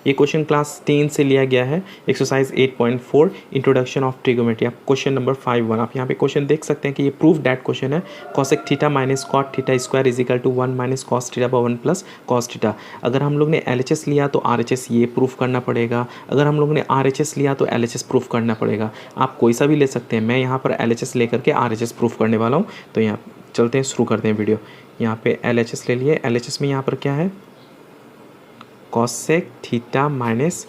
ये question class 10 से लिया गया है, एक्सरसाइज 8.4 इंट्रोडक्शन ऑफ ट्रिगोमेट्री। आप क्वेश्चन नंबर 5.1 आप यहाँ पे क्वेश्चन देख सकते हैं कि ये प्रूफ डैट क्वेश्चन है। Cosec theta minus cot theta square is equal to 1 minus cos theta by 1 plus cos theta. अगर हम लोग ने LHS लिया तो RHS ये प्रूफ करना पड़ेगा, अगर हम लोग ने RHS लिया तो LHS प्रूफ करना पड़ेगा। आप कोई सा भी ले सकते हैं, मैं यहाँ पर LHS लेकर के RHS प्रूफ करने वाला हूँ। तो यहाँ चलते हैं, शुरू करते हैं वीडियो। यहाँ पे LHS ले लिए। LHS में यहाँ पर क्या है, cosec theta minus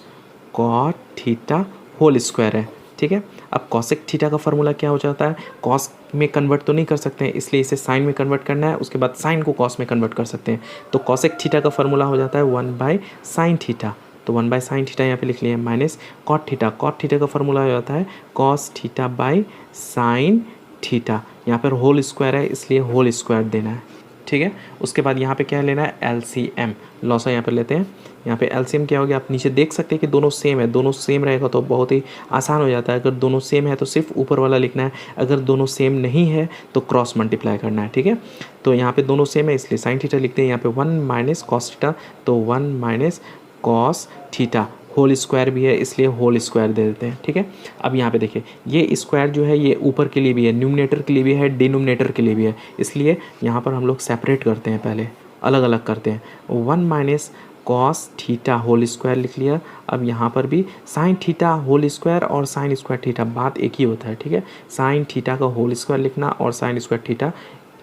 cot theta whole square है, ठीक है। अब कॉसेक थीटा का फॉर्मूला क्या हो जाता है, कॉस में कन्वर्ट तो नहीं कर सकते हैं, इसलिए इसे साइन में कन्वर्ट करना है, उसके बाद साइन को कॉस में कन्वर्ट कर सकते हैं। तो कॉसेक थीटा का फॉर्मूला हो जाता है 1 बाई साइन थीटा। तो 1 बाई साइन थीटा यहाँ पे लिख लिया, minus cot theta. Cot theta का फॉर्मूला हो जाता है cos theta by sine theta. यहाँ पर होल स्क्वायर है इसलिए होल स्क्वायर देना है, ठीक है। उसके बाद यहाँ पे क्या लेना है, LCM, लॉसा यहाँ पर लेते हैं। यहाँ पे LCM क्या हो गया, आप नीचे देख सकते हैं कि दोनों सेम है। दोनों सेम रहेगा तो बहुत ही आसान हो जाता है। अगर दोनों सेम है तो सिर्फ ऊपर वाला लिखना है, अगर दोनों सेम नहीं है तो क्रॉस मल्टीप्लाई करना है, ठीक है। तो यहाँ पे दोनों सेम है इसलिए साइन थीटा लिखते हैं। यहाँ पे 1 माइनस कॉस थीटा, तो 1 minus cos theta, whole square भी है इसलिए होल स्क्वायर दे देते हैं, ठीक है। अब यहाँ पे देखिए, ये स्क्वायर जो है ये ऊपर के लिए भी है, न्यूमरेटर के लिए भी है, डिनोमिनेटर के लिए भी है, इसलिए यहाँ पर हम लोग सेपरेट करते हैं, पहले अलग अलग करते हैं। 1 minus cos theta whole square लिख लिया। अब यहाँ पर भी साइन थीटा होल स्क्वायर और साइन स्क्वायर थीटा, बात एक ही होता है, ठीक है। साइन थीटा का होल स्क्वायर लिखना और साइन स्क्वायर थीटा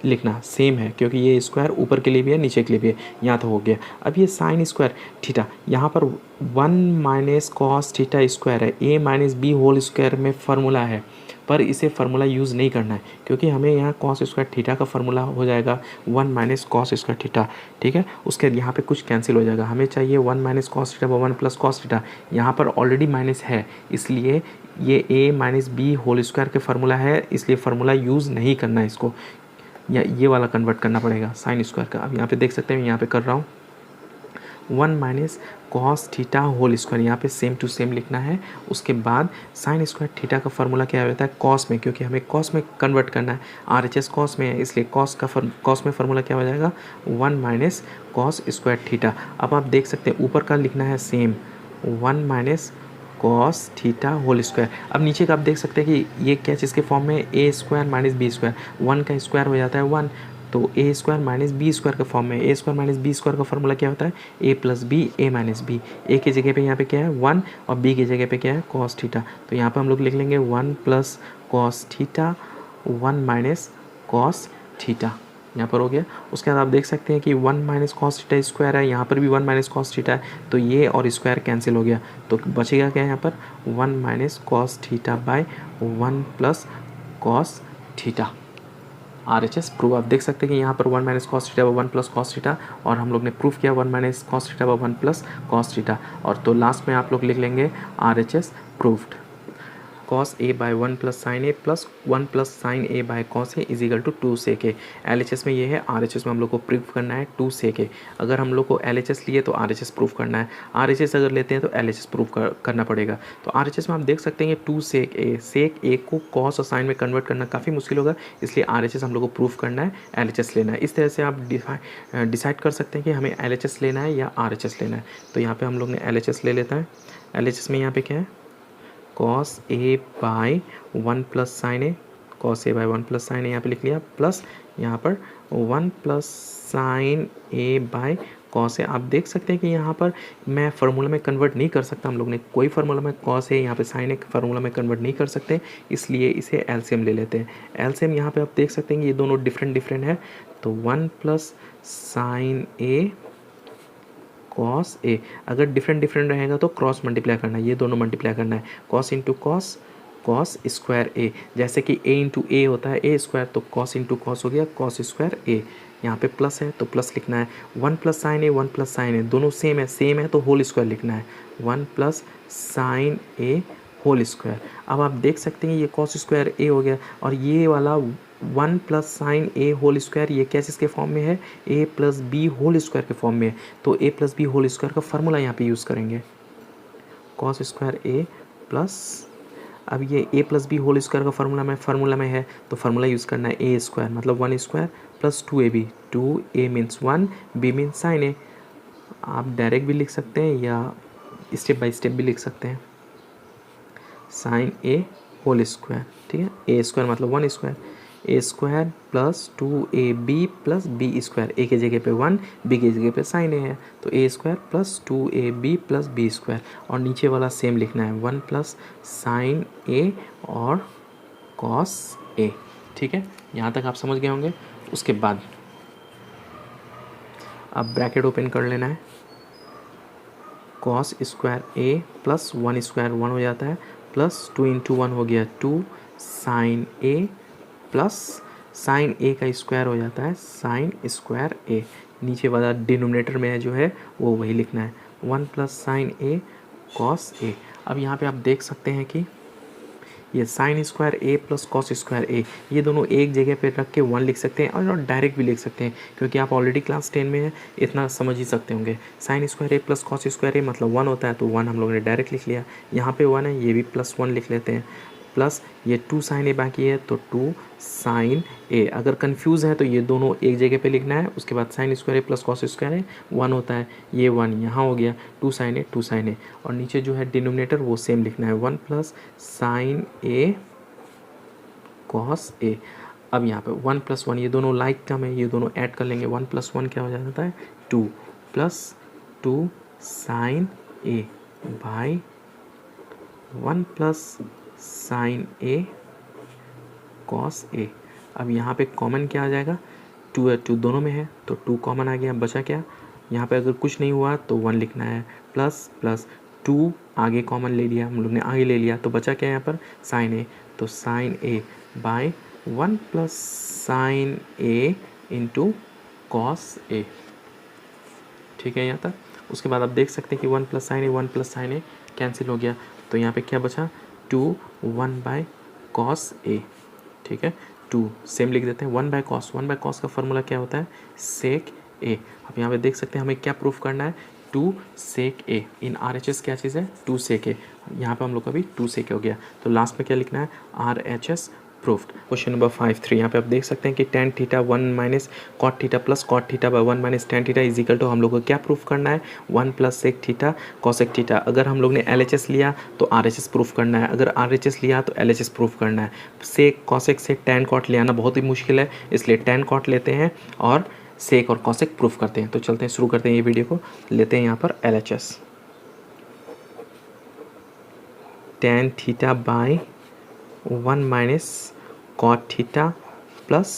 लिखना सेम है, क्योंकि ये स्क्वायर ऊपर के लिए भी है नीचे के लिए भी है। यहाँ तो हो गया। अब ये साइन स्क्वायर थीटा, यहाँ पर 1 माइनस कॉस थीटा स्क्वायर है, A minus B whole square में फार्मूला है, पर इसे फार्मूला यूज़ नहीं करना है, क्योंकि हमें यहाँ कॉस स्क्वायर थीटा का फार्मूला हो जाएगा 1 माइनस कॉस स्क्वायर थीटा, ठीक है। उसके यहाँ पे कुछ कैंसिल हो जाएगा, हमें चाहिए 1 minus cos theta 1 plus cos theta. यहाँ पर ऑलरेडी माइनस है इसलिए ये A minus B whole square के फार्मूला है, इसलिए फार्मूला यूज़ नहीं करना है इसको, या ये वाला कन्वर्ट करना पड़ेगा साइन स्क्वायर का। अब यहाँ पे देख सकते हैं मैं यहाँ पे कर रहा हूँ 1 minus cos theta whole square, यहाँ पे सेम टू सेम लिखना है। उसके बाद साइन स्क्वायर थीटा का फार्मूला क्या होता है, कॉस में, क्योंकि हमें कॉस में कन्वर्ट करना है, RHS कॉस में है इसलिए कॉस में फार्मूला क्या हो जाएगा 1 माइनस कॉस स्क्वायर थीटा। अब आप देख सकते हैं ऊपर का लिखना है same 1 minus cos theta whole square. अब नीचे का आप देख सकते हैं कि ये क्या चीज़ के फॉर्म में, A square minus B square, 1 का स्क्वायर हो जाता है 1, तो A square minus B square के फॉर्म में। A square minus B square का फॉर्मूला क्या होता है, A plus B A minus B. A की जगह पे यहाँ पे क्या है 1 और B की जगह पे क्या है कॉस थीटा, तो यहाँ पे हम लोग लिख लेंगे 1 plus cos theta 1 minus cos theta, यहाँ पर हो गया। उसके बाद आप देख सकते हैं कि 1 माइनस कॉस थीटा स्क्वायर है, यहाँ पर भी 1 माइनस कॉस थीटा है, तो ये और स्क्वायर कैंसिल हो गया, तो बचेगा क्या यहाँ पर 1 minus cos theta by 1 plus cos theta. RHS proof आप देख सकते हैं कि यहाँ पर 1 minus cos theta by 1 plus cos theta, और हम लोग ने प्रूफ किया 1 minus cos theta by 1 plus cos theta. और तो लास्ट में आप लोग लिख लेंगे RHS proofed, cos a by 1 plus sine A plus 1 plus sine A by cos A is equal to 2 sec A. LHS में ये है, RHS में हम लोग को प्रूफ करना है 2 सेक ए। अगर हम लोग को LHS लिए तो RHS प्रूफ करना है, RHS अगर लेते हैं तो LHS प्रूफ करना पड़ेगा। तो RHS में आप देख सकते हैं 2 सेक ए को कॉस और साइन में कन्वर्ट करना काफ़ी मुश्किल होगा, इसलिए RHS हम लोग को प्रूफ करना है, LHS लेना है। इस तरह से आप डिसाइड कर सकते हैं कि हमें LHS लेना है या RHS लेना है। तो यहाँ पर हम लोग ने LHS ले लेता है। LHS में यहाँ पर क्या है, cos A by 1 plus sine A, cos A by 1 plus sine A यहाँ पे लिख लिया, प्लस यहाँ पर 1 plus sine A by cos A. आप देख सकते हैं कि यहाँ पर मैं फार्मूला में कन्वर्ट नहीं कर सकता, हम लोग ने कोई फार्मूला में कॉस ए यहाँ पे साइन ए फार्मूला में कन्वर्ट नहीं कर सकते, इसलिए इसे LCM ले लेते हैं। LCM यहाँ पे आप देख सकते हैं कि ये दोनों डिफरेंट है, तो 1 plus sine A cos A, अगर डिफरेंट रहेगा तो क्रॉस मल्टीप्लाई करना है, ये दोनों मल्टीप्लाई करना है, cos into cos cos square A, जैसे कि a इंटू ए होता है ए स्क्वायर, तो कॉस इंटू कॉस हो गया कॉस स्क्वायर ए। यहाँ पे प्लस है तो प्लस लिखना है, 1 प्लस साइन ए 1 प्लस साइन ए, दोनों सेम है तो होल स्क्वायर लिखना है, 1 plus sine A whole square. अब आप देख सकते हैं ये कॉस स्क्वायर ए हो गया, और ये वाला 1 plus sine A whole square ये क्या चीज़ के फॉर्म में है, A plus B whole square के फॉर्म में है, तो A plus B whole square का फार्मूला यहाँ पे यूज़ करेंगे, कॉस स्क्वायर ए प्लस, अब ये A plus B whole square का फार्मूला में है तो फार्मूला यूज़ करना है A स्क्वायर, मतलब 1 square plus 2AB, 2A means 1, B means sine A. आप डायरेक्ट भी लिख सकते हैं या स्टेप बाय स्टेप भी लिख सकते हैं। साइन ए होल स्क्वायर, ठीक है, ए स्क्वायर मतलब 1 square, A square plus 2ab plus B square, A की जगह पे 1, बी की जगह पे साइन ए है, तो A square plus 2ab plus B square, और नीचे वाला सेम लिखना है 1 प्लस साइन ए और कॉस ए। ठीक है, यहाँ तक आप समझ गए होंगे। उसके बाद अब ब्रैकेट ओपन कर लेना है, cos square A plus 1 square 1 हो जाता है, प्लस 2 इंटू 1 हो गया 2 साइन ए प्लस साइन ए का स्क्वायर हो जाता है साइन स्क्वायर ए। नीचे वाला डिनोमिनेटर में जो है वो वही लिखना है 1 plus sine A cos A. अब यहाँ पे आप देख सकते हैं कि ये sine square A plus cos square ए, ये दोनों एक जगह पे रख के 1 लिख सकते हैं और डायरेक्ट भी लिख सकते हैं, क्योंकि आप ऑलरेडी क्लास 10 में हैं, इतना समझ ही सकते होंगे। Sign square A plus cos square ए मतलब 1 होता है, तो 1 हम लोगों ने डायरेक्ट लिख लिया। यहाँ पे 1 है, ये भी प्लस 1 लिख लेते हैं, प्लस ये 2 साइन ए बाकी है तो 2 साइन ए। अगर कंफ्यूज है तो ये दोनों एक जगह पे लिखना है। उसके बाद sine square A plus cos square ए 1 होता है, ये 1 यहाँ हो गया, 2 साइन ए 2 साइन ए, और नीचे जो है डिनोमिनेटर वो सेम लिखना है 1 plus sine A cos A. अब यहाँ पे 1 प्लस 1, ये दोनों लाइक टर्म है, ये दोनों ऐड कर लेंगे, 1 प्लस 1 क्या हो जाता है 2 plus 2 sine A by 1 plus sine A cos A. अब यहाँ पे कॉमन क्या आ जाएगा, 2 है, 2 दोनों में है तो 2 कॉमन आ गया, बचा क्या, यहाँ पे अगर कुछ नहीं हुआ तो 1 लिखना है, प्लस प्लस 2 आगे कॉमन ले लिया, हम लोग ने आगे ले लिया, तो बचा क्या यहाँ पर साइन ए, तो sign A by 1 plus sine A into cos A. ठीक है यहाँ तक। उसके बाद आप देख सकते हैं कि 1 प्लस साइन ए कैंसिल हो गया, तो यहाँ पे क्या बचा 2 1 बाय कॉस ए। ठीक है, 2 सेम लिख देते हैं, 1 बाय कॉस का फॉर्मूला क्या होता है सेक ए। अब यहाँ पे देख सकते हैं हमें क्या प्रूफ करना है 2 सेक ए। इन RHS क्या चीज़ है 2 सेक ए, यहाँ पे हम लोग का भी 2 सेक हो गया, तो लास्ट में क्या लिखना है RHS प्रूफ्ड। क्वेश्चन नंबर 5.3 यहाँ पे आप देख सकते हैं कि tan theta 1 minus cot theta plus cot theta by 1 minus tan theta is equal to, हम लोग को क्या प्रूफ करना है 1 plus sec theta cosec theta. अगर हम लोग ने LHS लिया तो RHS प्रूफ करना है, अगर RHS लिया तो LHS प्रूफ करना है। सेक कॉसेक से टेन कॉट ले आना बहुत ही मुश्किल है, इसलिए टेन कॉट लेते हैं और सेक और कॉसेक प्रूफ करते हैं। तो चलते हैं, शुरू करते हैं ये वीडियो को। लेते हैं यहाँ पर LHS, tan theta by 1 minus cot theta plus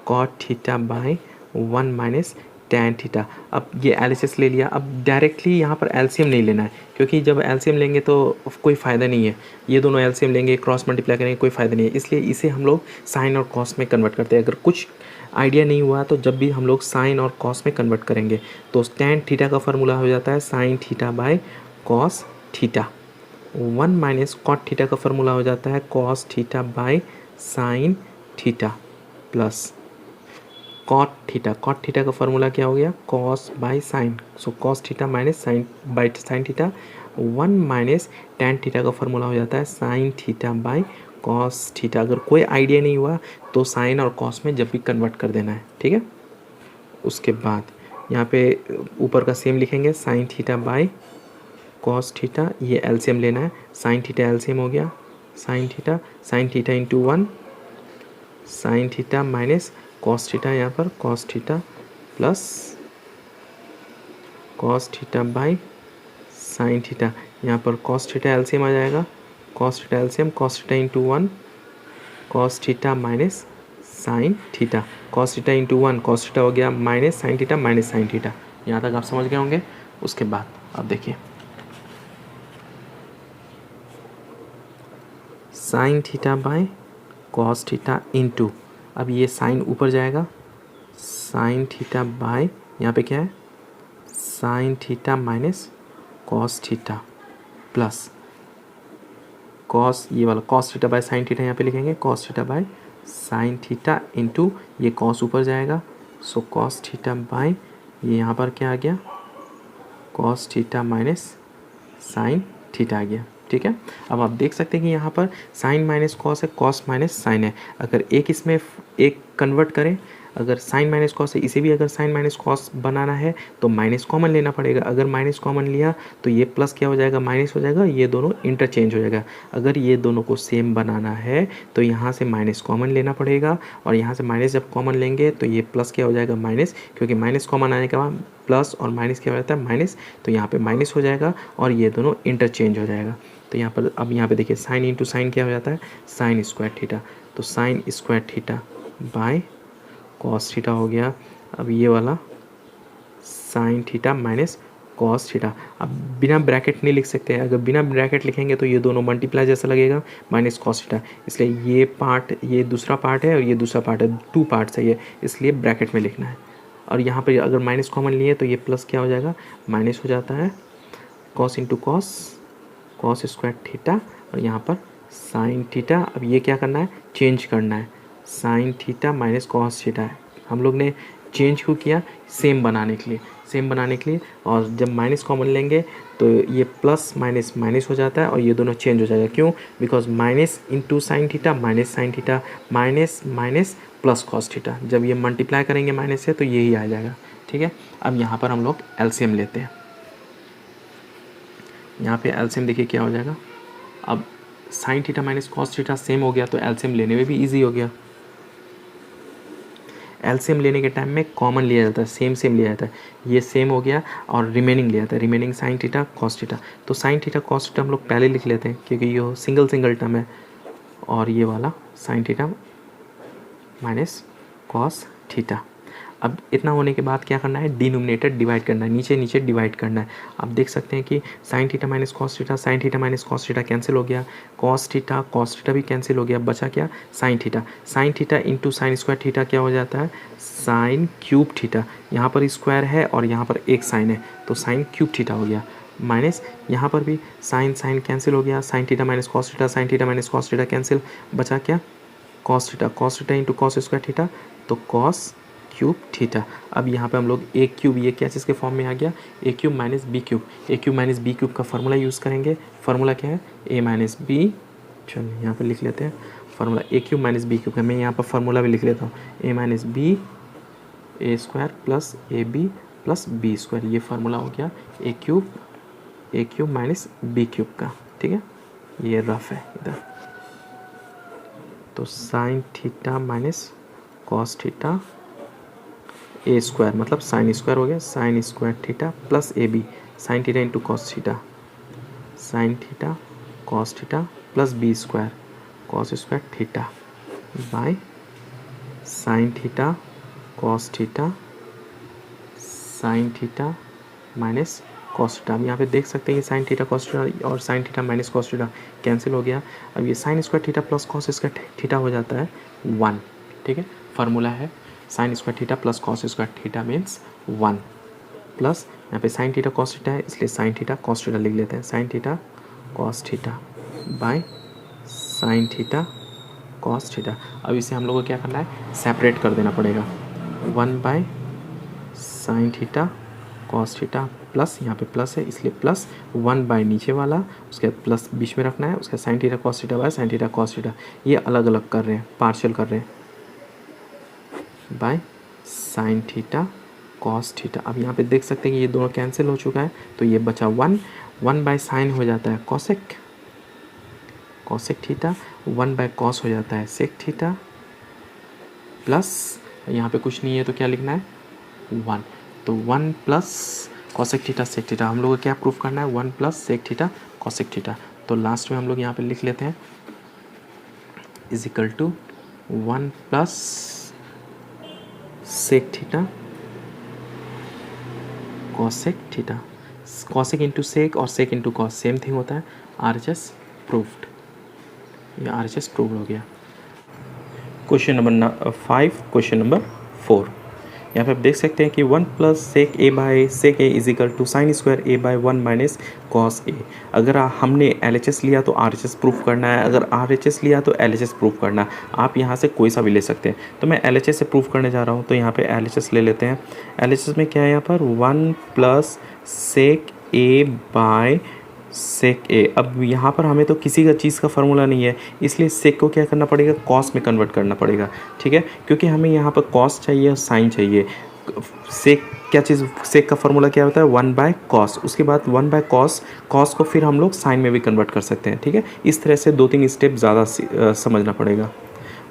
cot theta by 1 minus tan theta. अब ये LHS ले लिया, अब डायरेक्टली यहाँ पर LCM नहीं लेना है, क्योंकि जब LCM लेंगे तो कोई फ़ायदा नहीं है, ये दोनों LCM लेंगे क्रॉस मल्टीप्लाई करेंगे कोई फ़ायदा नहीं है, इसलिए इसे हम लोग साइन और कॉस में कन्वर्ट करते हैं। अगर कुछ आइडिया नहीं हुआ तो जब भी हम लोग साइन और कॉस में कन्वर्ट करेंगे तो टैन थीटा का फॉर्मूला हो जाता है sine theta by cos theta, 1 minus cot theta का फॉर्मूला हो जाता है cos theta by sine theta, plus cot theta का फॉर्मूला क्या हो गया cos by sine, so cos theta minus sine by sine theta, 1 minus tan theta का formula हो जाता है sine theta by cos theta. अगर कोई आइडिया नहीं हुआ तो साइन और कॉस में जब भी कन्वर्ट कर देना है, ठीक है। उसके बाद यहाँ पे ऊपर का सेम लिखेंगे sign theta by cos theta, ये LCM लेना है, साइन थीटा LCM हो गया, sign theta into 1 sign theta minus cos theta, यहाँ पर cos theta plus cos theta by sine theta, यहाँ पर कॉस थीटा LCM आ जाएगा, cos theta LCM cos theta into 1 cos theta minus sine theta, cos theta into 1 cos theta हो गया minus sine theta. यहाँ तक आप समझ गए होंगे। उसके बाद अब देखिए sign theta by cos theta into, अब ये साइन ऊपर जाएगा, साइन थीटा बाय यहाँ पे क्या है sine theta minus cos theta plus cos, ये वाला cos theta by sine theta यहाँ पे लिखेंगे cos theta by sine theta into ये कॉस ऊपर जाएगा, सो कॉस थीटा बाय ये यहाँ पर क्या आ गया cos theta minus sine theta आ गया। ठीक है, अब आप देख सकते हैं कि यहाँ पर साइन माइनस कॉस है, कॉस माइनस साइन है। अगर एक इसमें एक कन्वर्ट करें, अगर साइन माइनस कॉस है, इसे भी अगर साइन माइनस कॉस बनाना है तो माइनस कॉमन लेना पड़ेगा। अगर माइनस कॉमन लिया तो ये प्लस क्या हो जाएगा, माइनस हो जाएगा, ये दोनों इंटरचेंज हो जाएगा। अगर ये दोनों को सेम बनाना है तो यहाँ से माइनस कॉमन लेना पड़ेगा, और यहाँ से माइनस जब कॉमन लेंगे तो ये प्लस क्या हो जाएगा, माइनस, क्योंकि माइनस कॉमन आने के बाद प्लस और माइनस क्या हो जाता है, माइनस, तो यहाँ पे माइनस हो जाएगा और ये दोनों इंटरचेंज हो जाएगा। तो यहाँ पर अब यहाँ पे देखिए साइन इंटू साइन क्या हो जाता है, साइन स्क्वायर थीटा। तो sign square theta by cos theta हो गया। अब ये वाला sign theta minus cos theta. अब बिना ब्रैकेट नहीं लिख सकते हैं, अगर बिना ब्रैकेट लिखेंगे तो ये दोनों मल्टीप्लाई जैसा लगेगा, माइनस कॉस थीटा, इसलिए ये पार्ट, ये दूसरा पार्ट है और ये दूसरा पार्ट है, 2 पार्ट्स है ये, इसलिए ब्रैकेट में लिखना है। और यहाँ पे अगर माइनस कॉमन लिए तो ये प्लस क्या हो जाएगा, माइनस हो जाता है, cos into cos, cos square theta, और यहाँ पर साइन थीटा। अब ये क्या करना है, चेंज करना है, sine theta minus cos theta है। हम लोग ने चेंज क्यों किया, सेम बनाने के लिए, सेम बनाने के लिए। और जब माइनस कॉमन लेंगे तो ये प्लस माइनस माइनस हो जाता है और ये दोनों चेंज हो जाएगा। क्यों, because minus into sine theta minus sine theta minus minus plus cos theta, जब ये मल्टीप्लाई करेंगे माइनस से तो यही आ जाएगा। ठीक है, अब यहाँ पर हम लोग एलसीएम लेते हैं। यहाँ पे एलसीएम देखिए क्या हो जाएगा, अब sign theta minus cos theta same हो गया तो एलसीएम लेने में भी ईजी हो गया। एलसीएम लेने के टाइम में कॉमन लिया जाता है, सेम सेम लिया जाता है, ये सेम हो गया और रिमेनिंग लिया जाता है, remaining sign theta cos theta. तो साइन थीटा कॉस थीटा हम लोग पहले लिख लेते हैं क्योंकि ये सिंगल सिंगल टर्म है, और ये वाला sign theta minus cos theta. अब इतना होने के बाद क्या करना है, डिनोमिनेटर डिवाइड करना है, नीचे नीचे डिवाइड करना है। आप देख सकते हैं कि sine theta minus cos theta, sine theta minus cos theta cancel हो गया, कॉस थीटा भी कैंसिल हो गया, बचा क्या, sine theta. Sine theta into sine square theta क्या हो जाता है, साइन क्यूब थीटा। यहाँ पर स्क्वायर है और यहाँ पर एक साइन है तो साइन क्यूब थीटा हो गया, माइनस यहाँ पर भी साइन साइन कैंसिल हो गया, sign theta minus cos theta, sine theta minus cos theta cancel, बचा क्या, cos theta into cos square theta, तो कॉस क्यूब थीटा। अब यहाँ पे हम लोग ए क्यूब, ये क्या चीज़ के फॉर्म में आ गया, A cube minus B cube, A cube minus B cube का फार्मूला यूज़ करेंगे। फार्मूला क्या है, ए माइनस बी, चलिए यहाँ पे लिख लेते हैं formula, A cube minus B cube का मैं यहाँ पर फार्मूला भी लिख लेता हूँ, A minus B A square plus A B plus B square, ये फार्मूला हो गया A cube minus B cube का। ठीक है, ये रफ है इधर। तो sine theta minus cos theta A square मतलब साइन स्क्वायर हो गया, sine square theta plus A B, sine theta into cos theta, sine theta cos theta plus B square cos square theta by sine theta cos theta sine theta minus cos theta. अब यहाँ पे देख सकते हैं कि sine theta cos theta और sine theta minus cos theta cancel हो गया। अब ये sine square theta plus cos square theta हो जाता है 1। ठीक है, फार्मूला है sine square theta plus cos square theta means 1, plus यहाँ पे साइन थीटा कॉस थीटा है इसलिए साइन थीटा कॉस थीटा लिख लेते हैं, sign theta cos theta by sine theta cos theta. अब इसे हम लोग को क्या करना है, सेपरेट कर देना पड़ेगा, 1 by sine theta cos theta plus, यहाँ पे प्लस है इसलिए प्लस 1 बाय नीचे वाला, उसके बाद प्लस बीच में रखना है, उसके sign theta cos theta by sine theta cos theta, ये अलग अलग कर रहे हैं, पार्शियल कर रहे हैं, bye sine theta cos theta. अब यहाँ पे देख सकते हैं कि ये दोनों कैंसिल हो चुका है तो ये बचा 1 बाय साइन हो जाता है कॉसेक थीटा, 1 बाय कॉस हो जाता है सेक थीटा, प्लस यहाँ पे कुछ नहीं है तो क्या लिखना है 1, तो 1 plus cosec theta sec theta. हम लोग को क्या प्रूफ करना है, 1 plus sec theta cosec theta. तो लास्ट में हम लोग यहाँ पे लिख लेते हैं is equal to 1 plus sec theta cosec theta, cosec into sec और sec into cos same thing होता है, RHS प्रूफ्ड, ये RHS प्रूव्ड हो गया। क्वेश्चन नंबर 5, क्वेश्चन नंबर 4, यहाँ पे आप देख सकते हैं कि 1 plus sec A by sec A is equal to sine square A by 1 minus cos A. अगर हमने LHS लिया तो RHS प्रूफ करना है, अगर RHS लिया तो LHS प्रूफ करना है। आप यहाँ से कोई सा भी ले सकते हैं, तो मैं LHS से प्रूफ करने जा रहा हूँ, तो यहाँ पे LHS ले लेते हैं। LHS में क्या है यहाँ पर 1 plus sec A by sec ए। अब यहाँ पर हमें तो किसी का चीज़ का फार्मूला नहीं है, इसलिए सेक को क्या करना पड़ेगा, कॉस में कन्वर्ट करना पड़ेगा, ठीक है, क्योंकि हमें यहाँ पर कॉस चाहिए और साइन चाहिए। सेक क्या चीज़, सेक का फार्मूला क्या होता है, 1/cos, उसके बाद 1/cos, कॉस को फिर हम लोग साइन में भी कन्वर्ट कर सकते हैं, ठीक है। इस तरह से 2-3 स्टेप ज़्यादा समझना पड़ेगा।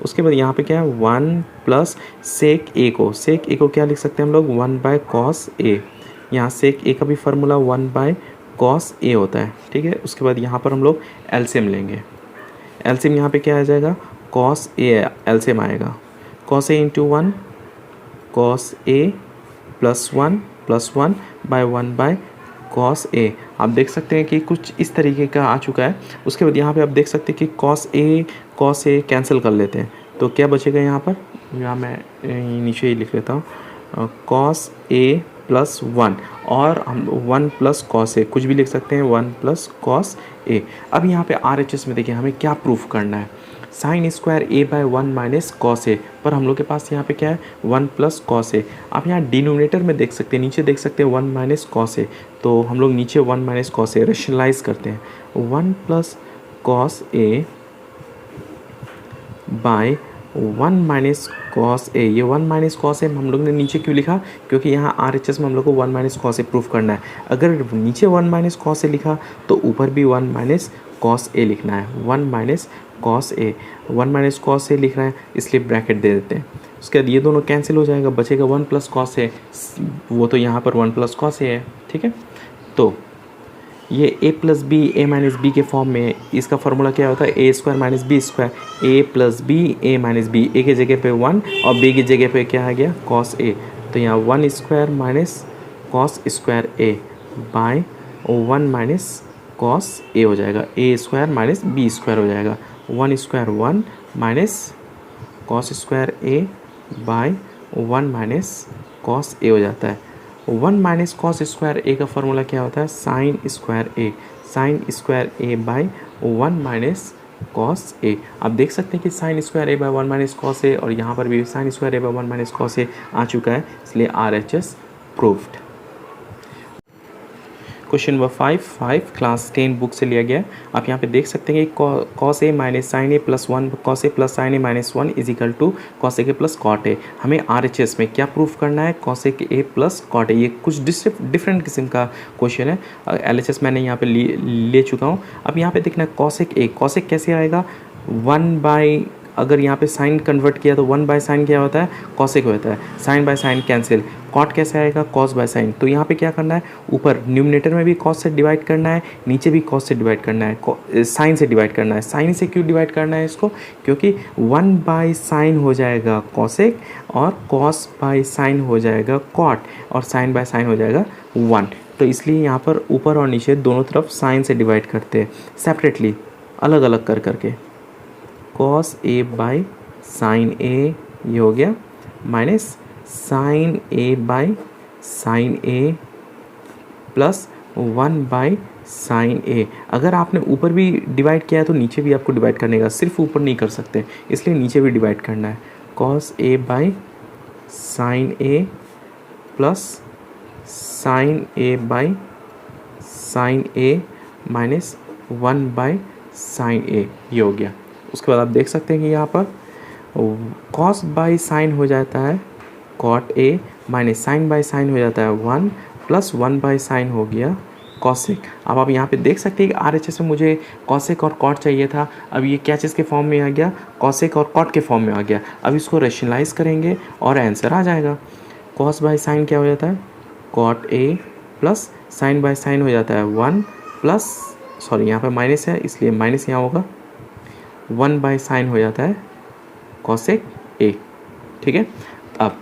उसके बाद यहाँ पे क्या है, 1 प्लस सेक ए को क्या लिख सकते हैं हम लोग, 1/cos ए। यहाँ सेक ए का भी फार्मूला 1/cos ए होता है, ठीक है। उसके बाद यहाँ पर हम लोग एलसीएम लेंगे। एलसीएम यहाँ पे क्या आ जाएगा, cos ए एलसीएम आएगा, cos ए इंटू 1, cos ए प्लस 1 बाय 1/cos ए। आप देख सकते हैं कि कुछ इस तरीके का आ चुका है। उसके बाद यहाँ पे आप देख सकते हैं कि cos ए कैंसिल कर लेते हैं, तो क्या बचेगा यहाँ पर, यहाँ मैं नीचे ही लिख लेता हूँ, cos ए प्लस 1 और हम 1 प्लस cos ए, कुछ भी लिख सकते हैं, 1 प्लस cos ए। अब यहाँ पे RHS में देखिए हमें क्या प्रूफ करना है, sine square A by 1 minus cos ए, पर हम लोग के पास यहाँ पे क्या है, 1 प्लस कॉस ए। आप यहाँ डिनोमिनेटर में देख सकते हैं, नीचे देख सकते हैं 1 माइनस कॉस ए, तो हम लोग नीचे 1 माइनस कॉस ए रेशनलाइज करते हैं, 1 plus cos A by 1 minus cos ए। ये 1 माइनस कॉस ए हम लोग ने नीचे क्यों लिखा, क्योंकि यहाँ RHS में हम लोग को 1 माइनस कॉस ए प्रूफ करना है। अगर नीचे 1 माइनस कॉस ए लिखा तो ऊपर भी 1 माइनस कॉस ए लिखना है, 1 minus cos A, 1 minus cos ए लिख रहा है इसलिए ब्रैकेट दे देते हैं। उसके बाद ये दोनों कैंसिल हो जाएगा, बचेगा 1 प्लस कॉस ए, वो तो यहाँ पर 1 प्लस कॉस ए है, ठीक है। तो ये a plus B A minus B के फॉर्म में, इसका फार्मूला क्या होता है, A square minus B square, A plus B A minus B, ए की जगह पे 1 और बी की जगह पे क्या आ गया, कॉस ए, तो यहाँ 1 square minus cos square A by 1 minus cos ए हो जाएगा, ए स्क्वायर माइनस बी स्क्वायर हो जाएगा, 1 square 1 minus cos square A by 1 minus cos ए हो जाता है। 1 माइनस कॉस स्क्वायर ए का फार्मूला क्या होता है, sine square A by 1 minus cos A. आप देख सकते हैं कि sign square A by 1 minus cos ए, और यहाँ पर भी sign square A by 1 minus cos ए आ चुका है, इसलिए RHS proved. Question number 5 class 10 book से लिया गया है। आप यहाँ पे देख सकते हैं कि cos A minus sine A plus 1, cos A plus sine A minus 1 is equal to cos A के प्लस कॉट ए। हमें RHS में क्या प्रूफ करना है, कॉस ए के ए प्लस कॉट ए। ये कुछ डिफरेंट किस्म का क्वेश्चन है, LHS मैंने यहाँ पे ले चुका हूँ। अब यहाँ पे देखना है कॉस ए कैसे आएगा, 1 बाई, अगर यहाँ पे साइन कन्वर्ट किया तो 1 बाय साइन क्या होता है, कॉसेक होता है, sine by sine cancel, cot कैसे आएगा, कॉस बाय साइन। तो यहाँ पे क्या करना है, ऊपर न्यूमिनेटर में भी कॉस से डिवाइड करना है, नीचे भी कॉस से डिवाइड करना है, साइन से डिवाइड करना है। साइन से क्यों डिवाइड करना है इसको, क्योंकि 1 बाय साइन हो जाएगा कॉसेक और कॉस बाय साइन हो जाएगा कॉट और साइन बाय साइन हो जाएगा 1। तो इसलिए यहाँ पर ऊपर और नीचे दोनों तरफ साइन से डिवाइड करते हैं सेपरेटली, अलग अलग कर करके। Cos A by sine A ये हो गया, minus sine A by sine A plus 1 by sine A. अगर आपने ऊपर भी डिवाइड किया है तो नीचे भी आपको डिवाइड करने का, सिर्फ ऊपर नहीं कर सकते, इसलिए नीचे भी डिवाइड करना है। Cos A by sine A plus sine A by sine A minus 1 by sine A ये हो गया। उसके बाद आप देख सकते हैं कि यहाँ पर कॉस बाई साइन हो जाता है cot A, minus sine by sine हो जाता है 1 प्लस 1 बाई साइन हो गया कॉसेक। अब आप यहाँ पे देख सकते हैं कि RHS में मुझे कॉसेक और कॉट चाहिए था, अब ये क्या चीज़ के फॉर्म में आ गया, कॉसेक और कॉट के फॉर्म में आ गया। अब इसको रेशनलाइज करेंगे और आंसर आ जाएगा। कॉस बाई साइन क्या हो जाता है, cot A plus sine by sine हो जाता है 1 प्लस, सॉरी यहाँ पर माइनस है इसलिए माइनस यहाँ होगा, 1 बाय साइन हो जाता है कॉसेक ए, ठीक है। अब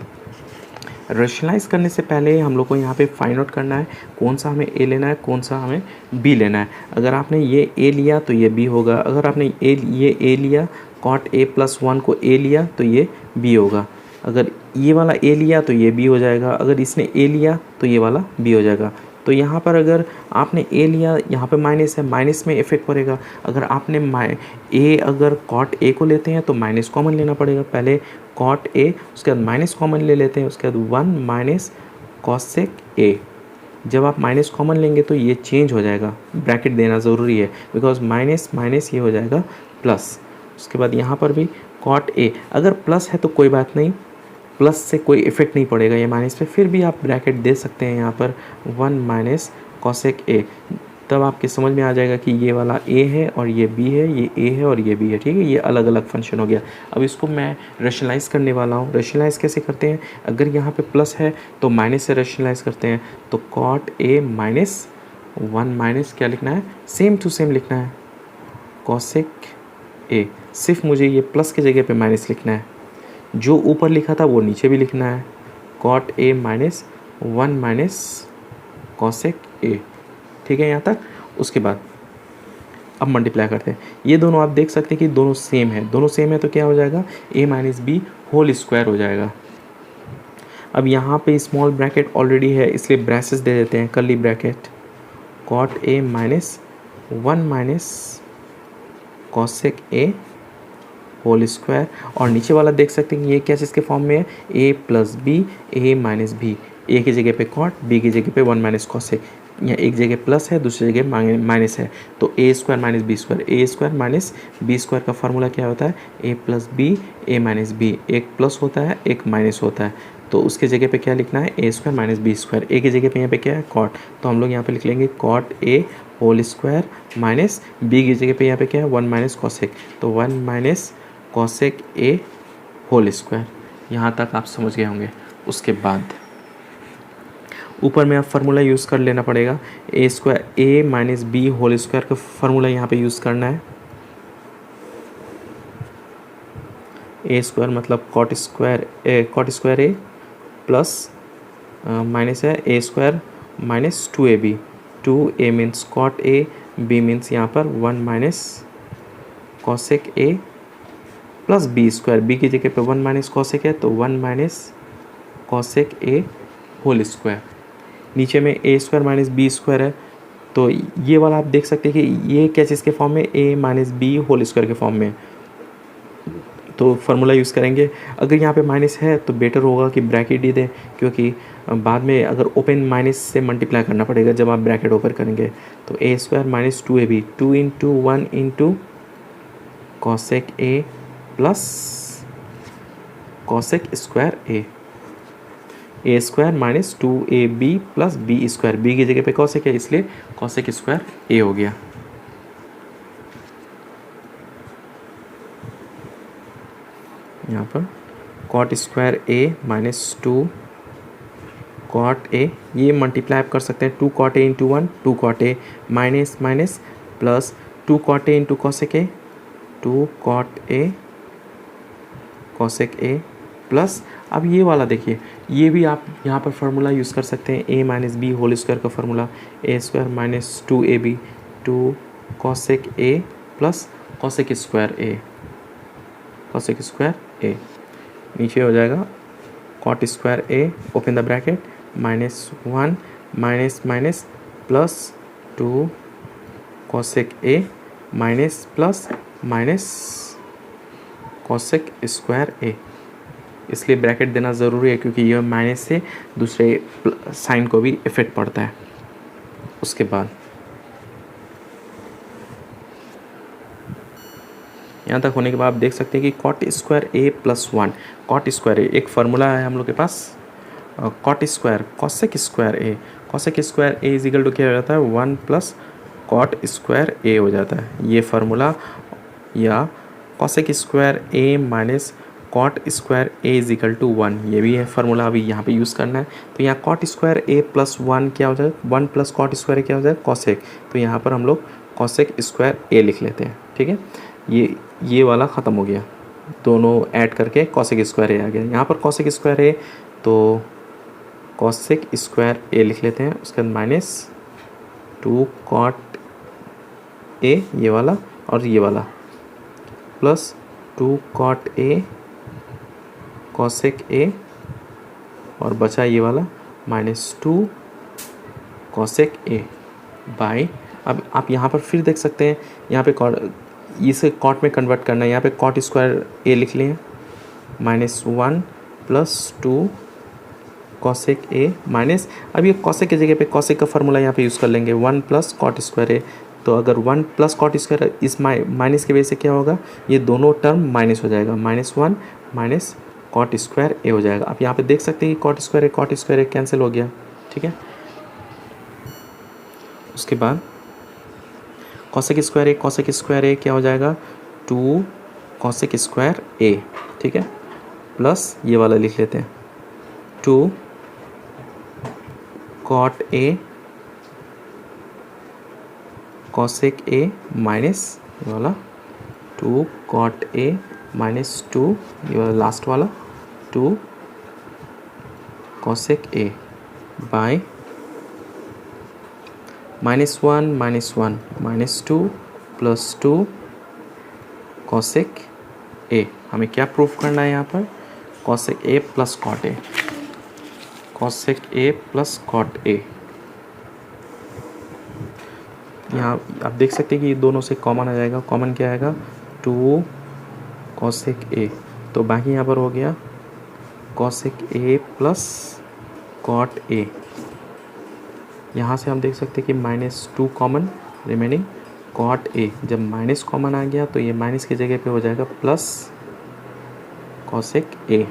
रेशनलाइज करने से पहले हम लोग को यहाँ पे फाइंड आउट करना है कौन सा हमें ए लेना है, कौन सा हमें बी लेना है। अगर आपने ये ए लिया तो ये बी होगा, अगर आपने ये ए लिया, कॉट ए प्लस 1 को ए लिया तो ये बी होगा, अगर ये वाला ए लिया तो ये बी हो जाएगा, अगर इसने ए लिया तो ये वाला बी हो जाएगा। तो यहाँ पर अगर आपने ए लिया, यहाँ पे माइनस है, माइनस में इफेक्ट पड़ेगा। अगर आपने अगर कॉट ए को लेते हैं तो माइनस कॉमन लेना पड़ेगा, पहले कॉट ए उसके बाद माइनस कॉमन ले लेते हैं, उसके बाद 1 माइनस कॉसेक ए, जब आप माइनस कॉमन लेंगे तो ये चेंज हो जाएगा, ब्रैकेट देना ज़रूरी है, बिकॉज माइनस माइनस ये हो जाएगा प्लस। उसके बाद यहाँ पर भी कॉट ए, अगर प्लस है तो कोई बात नहीं, प्लस से कोई इफेक्ट नहीं पड़ेगा ये माइनस पे, फिर भी आप ब्रैकेट दे सकते हैं यहाँ पर 1 माइनस कॉसेक ए। तब आपके समझ में आ जाएगा कि ये वाला ए है और ये बी है, ये ए है और ये बी है, ठीक है। ये अलग अलग फंक्शन हो गया। अब इसको मैं रेशनलाइज़ करने वाला हूँ। रेशनलाइज़ कैसे करते हैं, अगर यहाँ पे प्लस है तो माइनस से रेशनलाइज़ करते हैं, तो कॉट ए माइनस 1 माइनस क्या लिखना है, सेम टू सेम लिखना है कॉसेक ए, सिर्फ मुझे ये प्लस की जगह पे माइनस लिखना है, जो ऊपर लिखा था वो नीचे भी लिखना है, cot A minus 1 minus cosec A, ठीक है यहाँ तक। उसके बाद अब मल्टीप्लाई करते हैं, ये दोनों आप देख सकते हैं कि दोनों सेम है, दोनों सेम है तो क्या हो जाएगा, ए माइनस बी होल स्क्वायर हो जाएगा। अब यहाँ पे स्मॉल ब्रैकेट ऑलरेडी है इसलिए ब्रेसेस दे देते हैं, curly bracket, cot A minus 1 minus cosec A whole square, और नीचे वाला देख सकते हैं कि ये क्या चीज़ के फॉर्म में है, ए plus B A minus B, ए की जगह पे कॉट, बी की जगह पे 1 माइनस कॉसेक, यहाँ एक जगह प्लस है दूसरी जगह माइनस है, तो A square minus B square, A square minus B square का फार्मूला क्या होता है, ए plus B A minus B, एक प्लस होता है एक माइनस होता है, तो उसके जगह पे क्या लिखना है, A square minus B square, A की जगह पे यहाँ पे क्या है कॉट, तो हम लोग यहाँ पे लिख लेंगे cot A whole square minus B की जगह पे यहाँ पे क्या है 1 माइनस कॉसेक, तो 1 minus cosec A whole square. यहाँ तक आप समझ गए होंगे। उसके बाद ऊपर में आप फार्मूला यूज़ कर लेना पड़ेगा, A square A minus B whole square का फार्मूला यहाँ पे यूज़ करना है, ए स्क्वायर मतलब cot square A plus minus है A square minus 2ab, 2a means cot A, b means यहाँ पर 1 minus cosec A plus B square, B की जगह पे 1 माइनस कॉसेक है तो 1 minus cosec A whole square, नीचे में A square minus B square है, तो ये वाला आप देख सकते हैं कि ये क्या चीज़ के फॉर्म में, ए माइनस बी होल स्क्वायर के फॉर्म में, तो फार्मूला यूज़ करेंगे। अगर यहाँ पे माइनस है तो बेटर होगा कि ब्रैकेट ही दें, क्योंकि बाद में अगर ओपन माइनस से मल्टीप्लाई करना पड़ेगा जब आप ब्रैकेट ओपन करेंगे, तो A square minus 2ab, 2 into 1 into cosec A plus cosec square A square minus 2ab plus B square, B की जगह पे कॉसेक है इसलिए कॉसेक स्क्वायर ए हो गया। यहाँ पर cot square A minus 2 cot A, ये मल्टीप्लाई आप कर सकते हैं, 2 cot A into 1 2 cot A minus minus plus 2 cot A into cosec A 2 cot A cosec A plus, अब ये वाला देखिए, ये भी आप यहाँ पर फार्मूला यूज़ कर सकते हैं, A minus B whole square का formula, A square minus 2ab 2 cosec A plus cosec square A, नीचे हो जाएगा cot square A open the bracket minus 1 minus minus plus 2 cosec A minus plus minus cosec square A, इसलिए bracket देना ज़रूरी है क्योंकि यह माइनस से दूसरे साइन को भी इफेक्ट पड़ता है। उसके बाद यहाँ तक होने के बाद आप देख सकते हैं कि cot square A plus 1, cot square A एक फार्मूला है हम लोग के पास, cot square cosec square A is equal to क्या हो जाता है 1 प्लस कॉट स्क्वायर ए हो जाता है, ये फार्मूला, या cosec square A minus cot square A is equal to 1, ये भी है फार्मूला अभी यहाँ पे यूज़ करना है। तो यहाँ कॉट स्क्वायर ए प्लस 1 क्या हो जाएगा, 1 प्लस कॉट स्क्वायर ए क्या हो जाएगा कॉसेक, तो यहाँ पर हम लोग कॉसेक स्क्वायर ए लिख लेते हैं, ठीक है। ये वाला ख़त्म हो गया, दोनों ऐड करके कॉसेक स्क्वायर ए आ गया। यहाँ पर कॉसेक स्क्वायर ए तो कॉसेक स्क्वायर ए लिख लेते हैं, उसके बाद माइनस 2 कॉट ए ये वाला और ये वाला plus 2 cot A cosec A और बचा ये वाला माइनस 2 कॉसेक ए बाई, अब आप यहाँ पर फिर देख सकते हैं यहाँ पे इसे कॉट में कन्वर्ट करना है, यहाँ पे कॉट स्क्वायर ए लिख लें minus 1 plus 2 cosec A minus, अब ये कॉसेक की जगह पे कॉसेक का फार्मूला यहाँ पे यूज़ कर लेंगे 1 प्लस कॉट स्क्वायर ए। तो अगर 1 प्लस कॉट स्क्वायर इस माइनस की वजह से क्या होगा, ये दोनों टर्म माइनस हो जाएगा, -1 माइनस कॉट स्क्वायर ए हो जाएगा। आप यहाँ पे देख सकते हैं कि कॉट स्क्वायर ए कैंसिल हो गया, ठीक है। उसके बाद कॉसेक स्क्वायर ए क्या हो जाएगा, 2 कॉसेक स्क्वायर ए, ठीक है, प्लस ये वाला लिख लेते हैं 2 cot A cosec A minus ये वाला 2 कॉट ए माइनस 2 ये वाला लास्ट वाला 2 cosec A by -1 -2 plus 2 cosec A. हमें क्या प्रूफ करना है यहाँ पर, cosec A plus cot A, cosec A plus cot A. यहाँ आप देख सकते हैं कि ये दोनों से कॉमन आ जाएगा, कॉमन क्या आएगा 2 कॉसेक ए, तो बाकी यहाँ पर हो गया cosec A plus cot A. यहाँ से हम देख सकते हैं कि -2 कॉमन, रिमेनिंग कॉट ए। जब माइनस कॉमन आ गया तो ये माइनस की जगह पे हो जाएगा प्लस कॉसेक ए।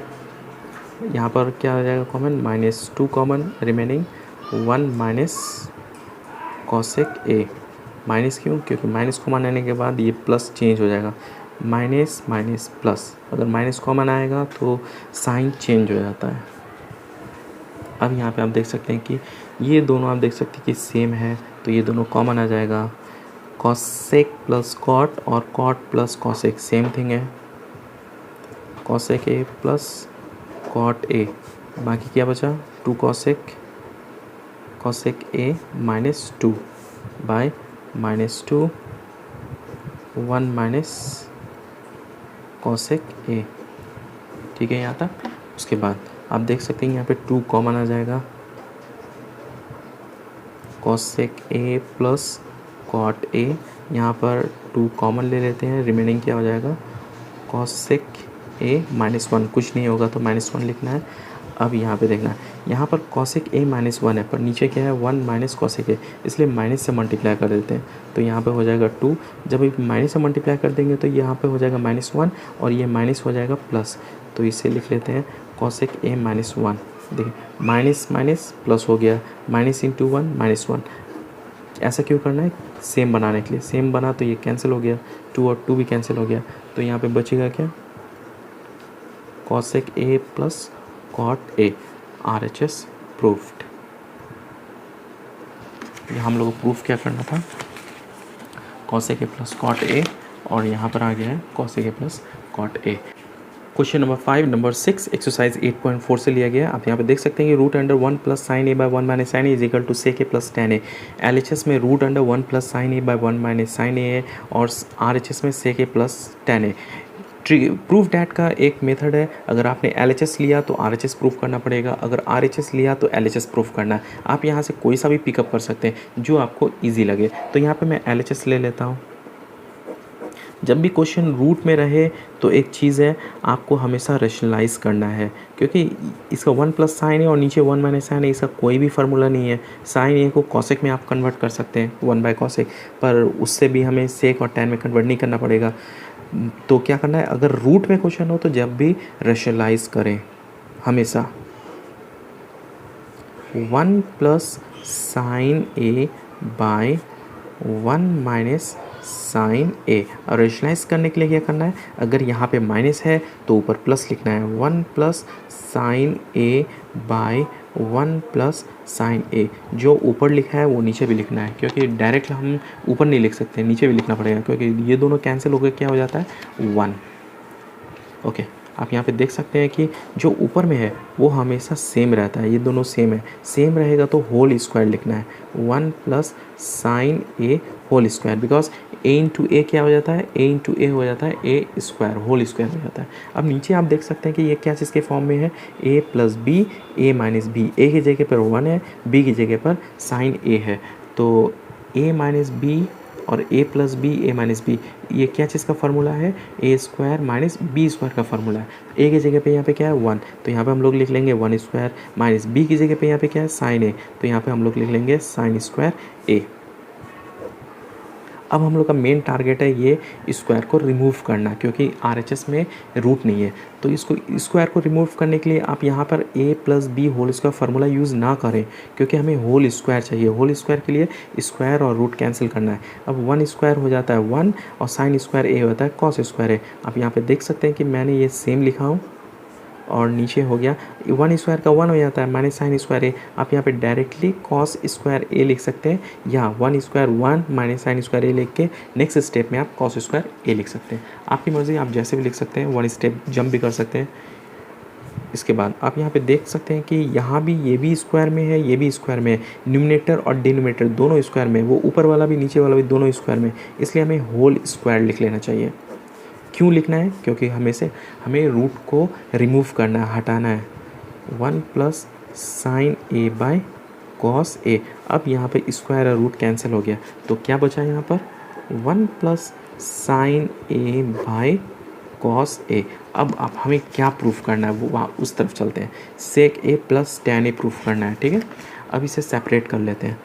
यहाँ पर क्या हो जाएगा common, -2 common, remaining 1 minus cosec A. Minus क्यों, क्योंकि माइनस कॉमन आने के बाद ये प्लस चेंज हो जाएगा, माइनस माइनस प्लस। अगर माइनस कॉमन आएगा तो साइन चेंज हो जाता है। अब यहाँ पे आप देख सकते हैं कि ये दोनों आप देख सकते हैं कि सेम है, तो ये दोनों कॉमन आ जाएगा, कॉसेक प्लस कॉट और cot plus cosec same thing है, cosec A plus cot A. बाकी क्या बचा 2 cosec A -2 by -2 1 minus cosec A, ठीक है यहाँ तक। उसके बाद आप देख सकते हैं यहाँ पे 2 कॉमन आ जाएगा, cosec A plus cot A, यहाँ पर 2 कॉमन ले लेते हैं, रिमेनिंग क्या हो जाएगा कॉसेक ए -1, कुछ नहीं होगा तो -1 लिखना है। अब यहाँ पे देखना है, यहाँ पर कॉसेक ए -1 है, पर नीचे क्या है 1 माइनस कॉसेक ए, इसलिए माइनस से मल्टीप्लाई कर देते हैं, तो यहाँ पे हो जाएगा 2। जब माइनस से मल्टीप्लाई कर देंगे तो यहाँ पे हो जाएगा -1 और ये माइनस हो जाएगा प्लस, तो इसे लिख लेते हैं कॉसेक ए -1। देखिए माइनस माइनस प्लस हो गया, माइनस इंटू 1 -1। ऐसा क्यों करना है, सेम बनाने के लिए, सेम बना तो ये कैंसिल हो गया, 2 और 2 भी कैंसिल हो गया, तो यहाँ पे बचेगा क्या cosec A plus cot A, RHS proofed. हम लोग को प्रूफ क्या करना था, cosec A plus cot A, और यहाँ पर आ गया है cosec A plus cot A. Question number 5 number 6 exercise 8.4 से लिया गया। आप यहाँ पे देख सकते हैं कि root under 1 plus sine A by 1 minus sine A is equal to sec A plus tan A. LHS में root under 1 plus sine A by 1 minus sine A है, और RHS में sec A plus tan A. Proof that का एक method है, अगर आपने LHS लिया तो RHS प्रूफ करना पड़ेगा, अगर RHS लिया तो LHS प्रूफ करना है। आप यहाँ से कोई सा भी पिकअप कर सकते हैं जो आपको ईजी लगे। तो यहाँ पे मैं LHS ले लेता हूँ। जब भी क्वेश्चन रूट में रहे तो एक चीज़ है, आपको हमेशा रेशनलाइज करना है, क्योंकि इसका 1 प्लस साइन ए और नीचे 1 माइनस साइन ए, इसका कोई भी फार्मूला नहीं है। साइन ए को कॉसेक में आप कन्वर्ट कर सकते हैं 1 बाय कॉसेक, पर उससे भी हमें सेक और टैन में कन्वर्ट नहीं करना पड़ेगा। तो क्या करना है, अगर रूट में क्वेश्चन हो तो जब भी रेशनलाइज करें हमेशा 1 plus sine A by 1 minus sine ए। और रेशनलाइज करने के लिए क्या करना है, अगर यहाँ पे माइनस है तो ऊपर प्लस लिखना है, 1 plus sine A by 1 plus sine ए। जो ऊपर लिखा है वो नीचे भी लिखना है, क्योंकि डायरेक्ट हम ऊपर नहीं लिख सकते, नीचे भी लिखना पड़ेगा, क्योंकि ये दोनों कैंसिल होकर क्या हो जाता है 1। ओके, आप यहाँ पे देख सकते हैं कि जो ऊपर में है वो हमेशा सेम रहता है, ये दोनों सेम है, सेम रहेगा तो होल स्क्वायर लिखना है, 1 plus sine A whole square, because a into A क्या हो जाता है, a इंटू ए हो जाता है ए स्क्वायर, होल स्क्वायर हो जाता है। अब नीचे आप देख सकते हैं कि ये क्या चीज़ के फॉर्म में है, a plus B A minus B, ए की जगह पर 1 है, b की जगह पर साइन ए है, तो a माइनस बी और a plus B A minus B, ये क्या चीज़ का फार्मूला है, A square minus B square का फार्मूला है। ए की जगह पे यहाँ पे क्या है 1, तो यहाँ पे हम लोग लिख लेंगे 1 स्क्वायर, माइनस बी की जगह पे यहाँ पे क्या है साइन ए, तो यहाँ पे हम लोग लिख लेंगे साइन स्क्वायर ए। अब हम लोग का मेन टारगेट है ये स्क्वायर को रिमूव करना, क्योंकि RHS में रूट नहीं है। तो इसको स्क्वायर को रिमूव करने के लिए आप यहाँ पर a plus B whole square formula use ना करें, क्योंकि हमें होल स्क्वायर चाहिए। होल स्क्वायर के लिए स्क्वायर और रूट कैंसिल करना है। अब 1 स्क्वायर हो जाता है 1 और साइन स्क्वायर a होता है कॉस स्क्वायर a। आप यहाँ पर देख सकते हैं कि मैंने ये सेम लिखा हूँ और नीचे हो गया 1 स्क्वायर का 1 हो जाता है माइनस साइन स्क्वायर ए। आप यहाँ पे डायरेक्टली कॉस स्क्वायर ए लिख सकते हैं, या 1 स्क्वायर 1 माइनस साइन स्क्वायर ए लिख के नेक्स्ट स्टेप में आप कॉस स्क्वायर ए लिख सकते हैं। आपकी मर्ज़ी, आप जैसे भी लिख सकते हैं, 1 स्टेप जंप भी कर सकते हैं। इसके बाद आप यहाँ पे देख सकते हैं कि यहाँ भी ये भी स्क्वायर में है, ये भी स्क्वायर में है, न्यूमरेटर और डिनोमिनेटर दोनों स्क्वायर में, वो ऊपर वाला भी नीचे वाला भी दोनों स्क्वायर में, इसलिए हमें होल स्क्वायर लिख लेना चाहिए। क्यों लिखना है, क्योंकि हमें रूट को रिमूव करना है, हटाना है। 1 plus sine A by cos A. अब यहाँ पे स्क्वायर और रूट कैंसिल हो गया, तो क्या बचा यहाँ पर 1 plus sine A by cos A. अब आप हमें क्या प्रूफ करना है, वो वहाँ उस तरफ चलते हैं। सेक A plus tan A proof करना है, ठीक है। अब इसे सेपरेट कर लेते हैं।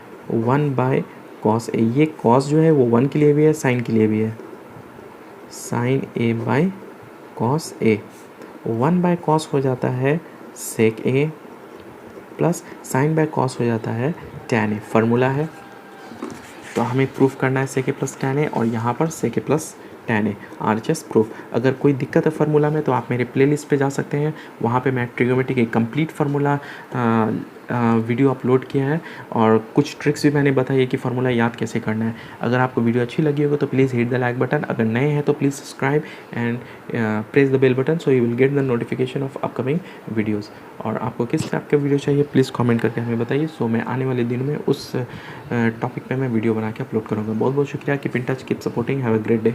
1 बाय कॉस ए, ये कॉस जो है वो 1 के लिए भी है, साइन के लिए भी है। Sine A by cos A, 1 by cos हो जाता है sec A, plus sine by cos हो जाता है टैन ए। फार्मूला है, तो हमें प्रूफ करना है sec A plus tan A, और यहाँ पर सेक A plus tan A, RHS proof. अगर कोई दिक्कत है फार्मूला में तो आप मेरे प्लेलिस्ट पे जा सकते हैं, वहाँ पे मैं ट्रिग्नोमेट्री की कंप्लीट फार्मूला वीडियो अपलोड किया है, और कुछ ट्रिक्स भी मैंने बताई है कि फार्मूला याद कैसे करना है। अगर आपको वीडियो अच्छी लगी होगी तो please hit the like button, अगर नए हैं तो please subscribe and press the bell button, so you will get the notification of upcoming videos. और आपको किस टाइप का वीडियो चाहिए प्लीज़ कॉमेंट करके हमें बताइए, सो मैं आने वाले दिन में उस टॉपिक पर मैं वीडियो बना के अपलोड करूँगा। बहुत बहुत शुक्रिया, keep in touch, keep supporting, have a great day.